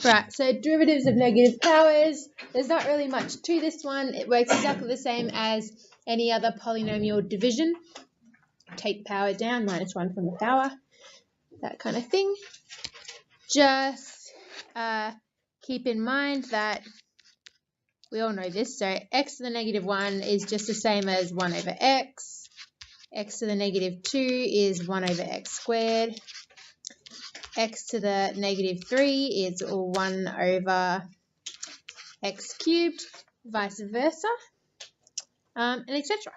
Right, so derivatives of negative powers. There's not really much to this one. It works exactly the same as any other polynomial division. Take power down, -1 from the power, that kind of thing. Just keep in mind that we all know this. So x to the -1 is just the same as 1 over x. X to the -2 is 1 over x squared. X to the -3 is 1 over x cubed, vice versa, and etc.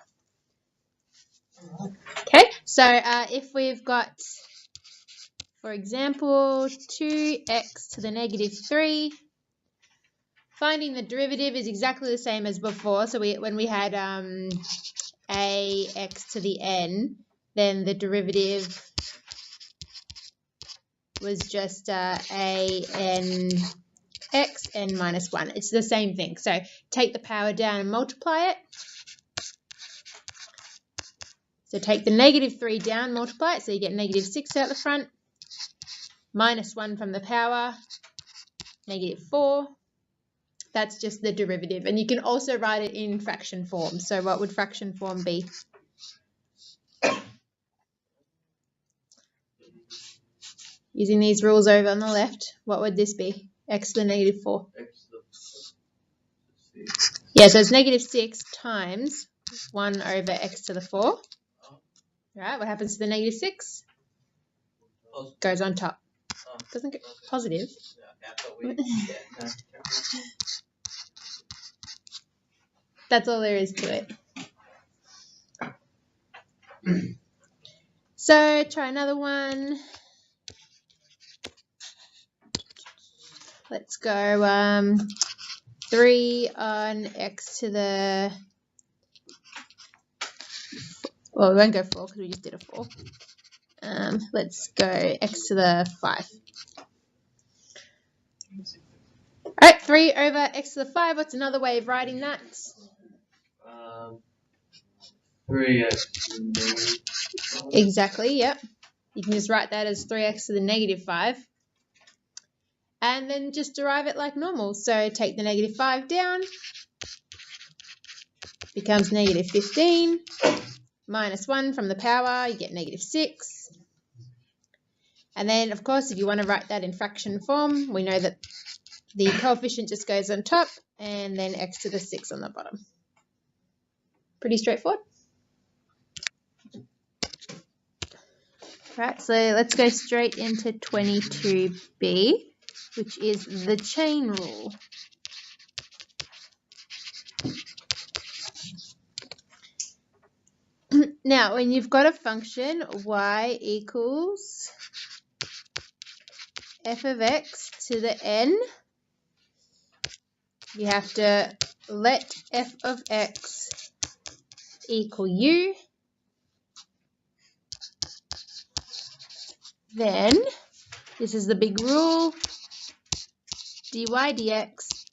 Okay, so if we've got, for example, 2x to the -3, finding the derivative is exactly the same as before. So when we had ax to the n, then the derivative was just a n x n -1. It's the same thing. So take the power down and multiply it. So take the -3 down, multiply it, so you get -6 out the front, -1 from the power, -4. That's just the derivative. And you can also write it in fraction form. So what would fraction form be? Using these rules over on the left, what would this be? X to the -4. Yeah, so it's -6 times 1 over x to the 4. Right, what happens to the -6? Goes on top. Doesn't get positive. That's all there is to it. So try another one. Let's go 3 on x to the, well, we won't go 4 because we just did a 4. Let's go x to the 5. All right, 3 over x to the 5. What's another way of writing that? 3x. Exactly, yep. You can just write that as 3x to the -5. And then just derive it like normal. So take the -5 down. Becomes -15. -1 from the power, you get -6. And then, of course, if you want to write that in fraction form, we know that the coefficient just goes on top and then x to the 6 on the bottom. Pretty straightforward. Right, so let's go straight into 22b, which is the chain rule. Now, when you've got a function y equals f of x to the n, you have to let f of x equal u. Then, this is the big rule, dy dx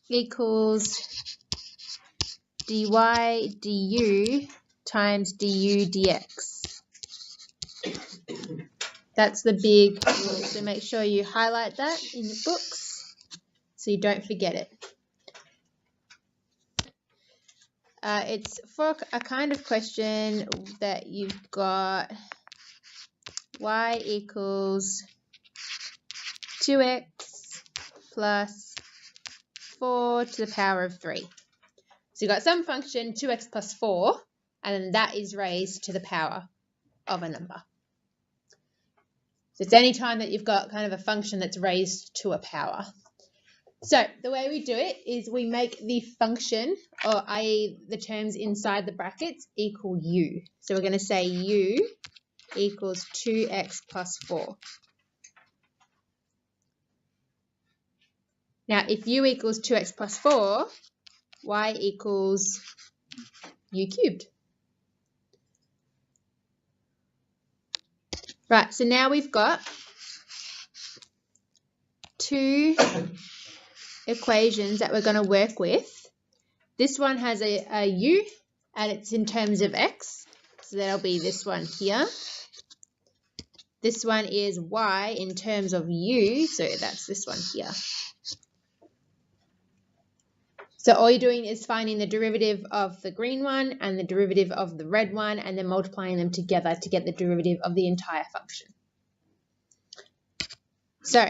equals dy du times du dx. That's the big rule, so make sure you highlight that in your books so you don't forget it. It's for a kind of question that you've got y equals 2x plus 4 to the power of 3. So you've got some function, 2x plus 4, and then that is raised to the power of a number. So it's any time that you've got kind of a function that's raised to a power. So the way we do it is we make the function, or i.e. the terms inside the brackets, equal u. So we're going to say u equals 2x plus 4. Now, if u equals 2x plus 4, y equals u cubed. Right, so now we've got two equations that we're going to work with. This one has a u, and it's in terms of x, so that'll be this one here. This one is y in terms of u, so that's this one here. So all you're doing is finding the derivative of the green one and the derivative of the red one, and then multiplying them together to get the derivative of the entire function. So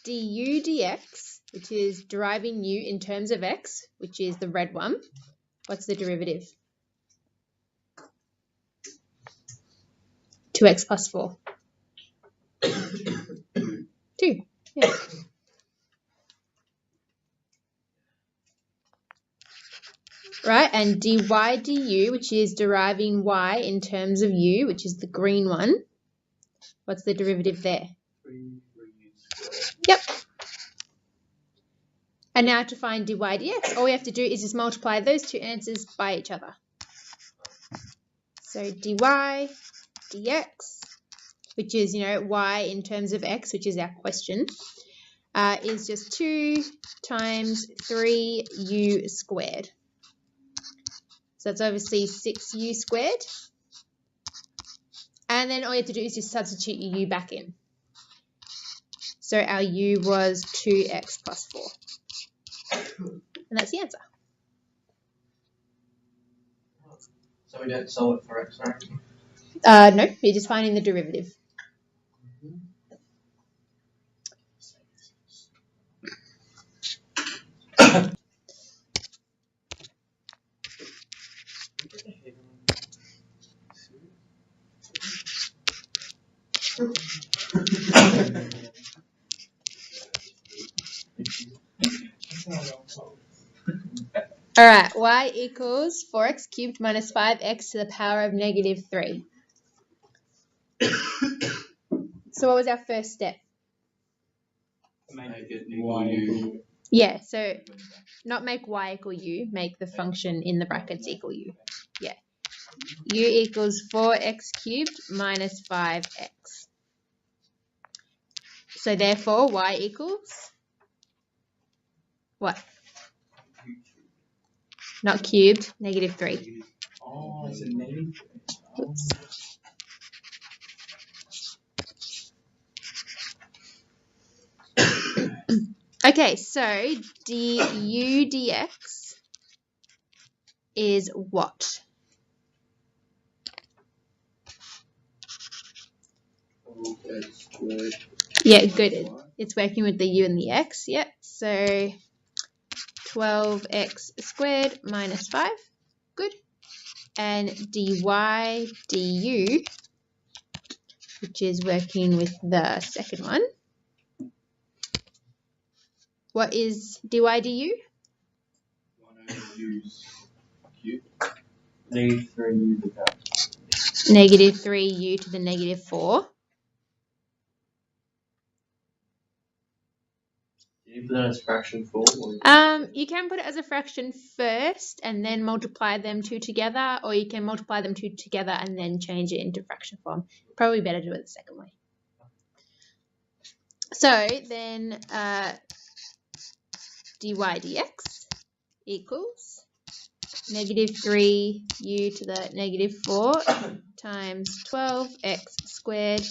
du dx, which is deriving u in terms of x, which is the red one, what's the derivative? 2x plus 4. 2. Yeah. Right, and dy du, which is deriving y in terms of u, which is the green one. What's the derivative there? 3u squared. Yep. And now to find dy dx, all we have to do is just multiply those two answers by each other. So dy dx, which is, y in terms of x, which is our question, is just 2 times 3u squared. So that's obviously 6u squared. And then all you have to do is just substitute your u back in. So our u was 2x plus 4. And that's the answer. So we don't solve it for x, right? No, you're just finding the derivative. All right, y equals 4x cubed minus 5x to the power of negative 3. So what was our first step? Make it equal u. Yeah, so not make y equal u, make the function in the brackets equal u. Yeah. U equals 4x cubed minus 5x. So therefore, y equals what? Not cubed, negative 3. Oh, it's a negative 3. Oops. Okay, so du dx is what? X squared. Yeah, good. It's working with the u and the x. Yep. So 12x squared minus 5. Good. And dy du, which is working with the second one. What is dy du? 1 over u cubed. Negative 3u to the power. Negative 3u to the negative 4. Can you put that as fraction form? You can put it as a fraction first and then multiply them two together, or you can multiply them two together and then change it into fraction form. Probably better to do it the second way. So then dy dx equals negative 3u to the negative 4 times 12x squared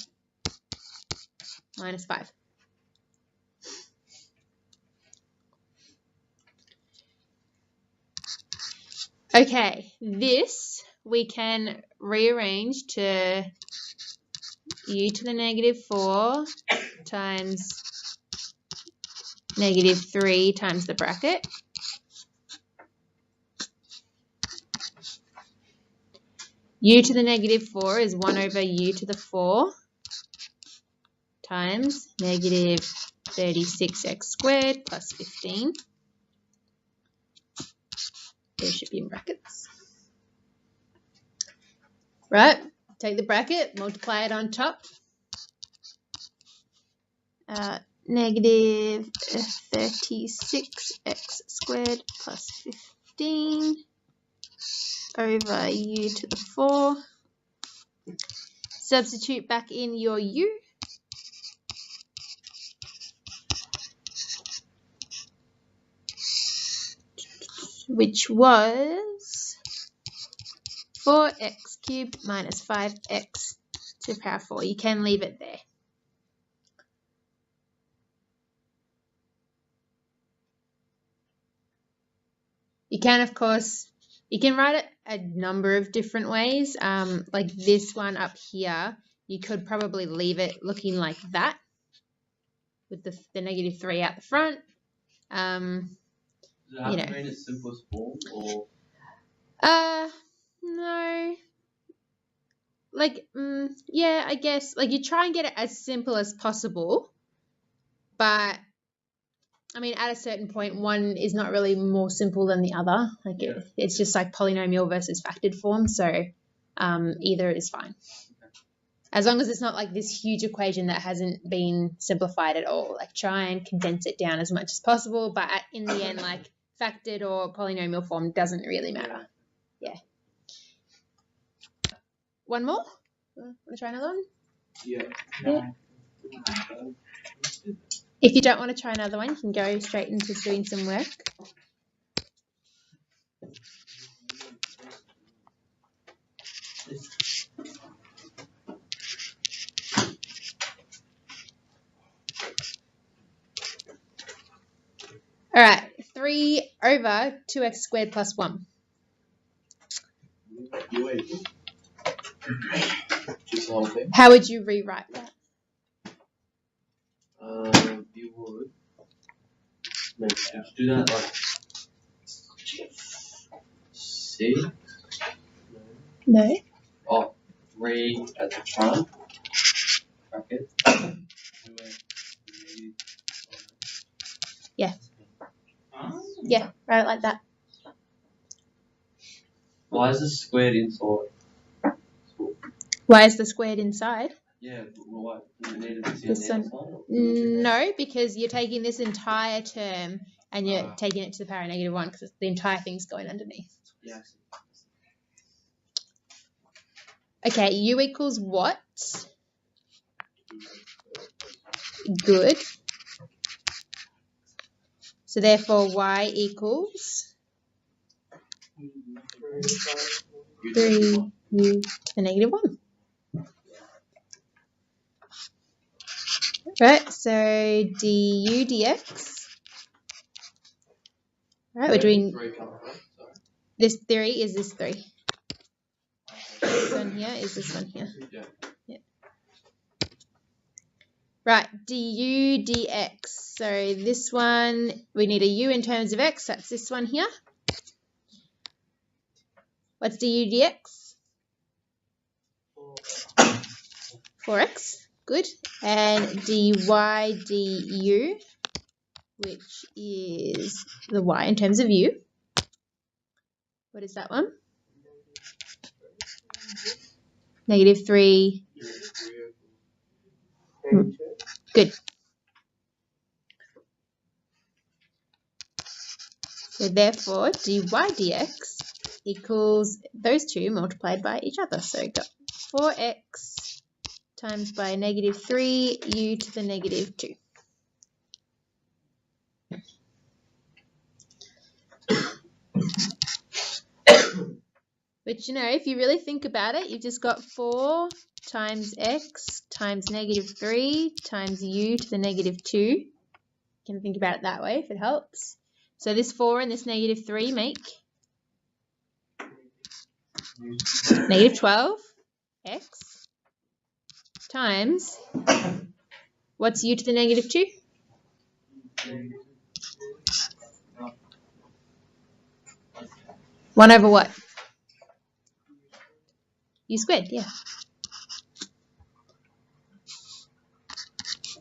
minus 5. Okay, this we can rearrange to u to the negative 4 times negative 3 times the bracket. U to the negative 4 is 1 over u to the 4 times negative 36x squared plus 15. There should be in brackets. Right, take the bracket, multiply it on top. Negative 36x squared plus 15 over u to the 4. So substitute back in your u. Which was 4x cubed minus 5x to the power 4. You can leave it there. You can, of course, you can write it a number of different ways. Like this one up here, you could probably leave it looking like that with the -3 out the front. Does it have to be in its simplest form, or? No. Like, yeah, I guess. Like, you try and get it as simple as possible, but I mean, at a certain point, one is not really more simple than the other. Like, it's just like polynomial versus factored form, so either is fine. As long as it's not like this huge equation that hasn't been simplified at all. Like, try and condense it down as much as possible, but in the end, like, factored or polynomial form doesn't really matter. Yeah. One more? Want to try another one? Yeah. If you don't want to try another one, you can go straight into doing some work. All right, 3 over 2x squared plus 1. Just the whole thing? How would you rewrite that? You would. No, just do that like 6. No. Oh, 3 at the front. Bracket. Yeah. Yeah, write it like that. Why is this squared inside? Why is the squared inside? Yeah, why? Does it need to be This on the one. outside? No, because you're taking this entire term and you're taking it to the power of -1 because the entire thing's going underneath. Yeah. Okay, u equals what? Good. So therefore y equals 3u to the -1. Right, so du dx. Right, we're doing this 3 is this 3. This one here is this one here. Yeah. Right, du dx. So this one, we need a u in terms of x. That's this one here. What's du dx? 4x. Good. And dy du, which is the y in terms of u. What is that one? -3. Good. So therefore, dy dx equals those two multiplied by each other. So we've got 4x times by -3 u to the -2. Which, you know, if you really think about it, you've just got 4 times x times -3 times u to the -2. You can think about it that way if it helps. So this 4 and this -3 make -12x times, what's u to the -2? One over what? U squared, yeah.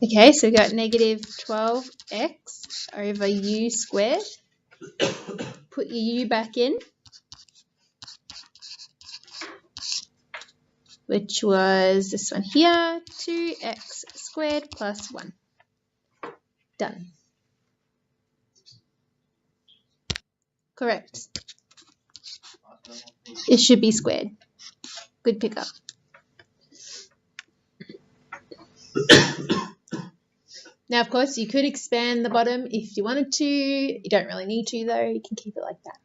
Okay, so we've got -12x over u squared. Put your u back in, which was this one here, 2x squared plus 1. Done. Correct. It should be squared. Good pickup. Now, of course, you could expand the bottom if you wanted to. You don't really need to, though. You can keep it like that.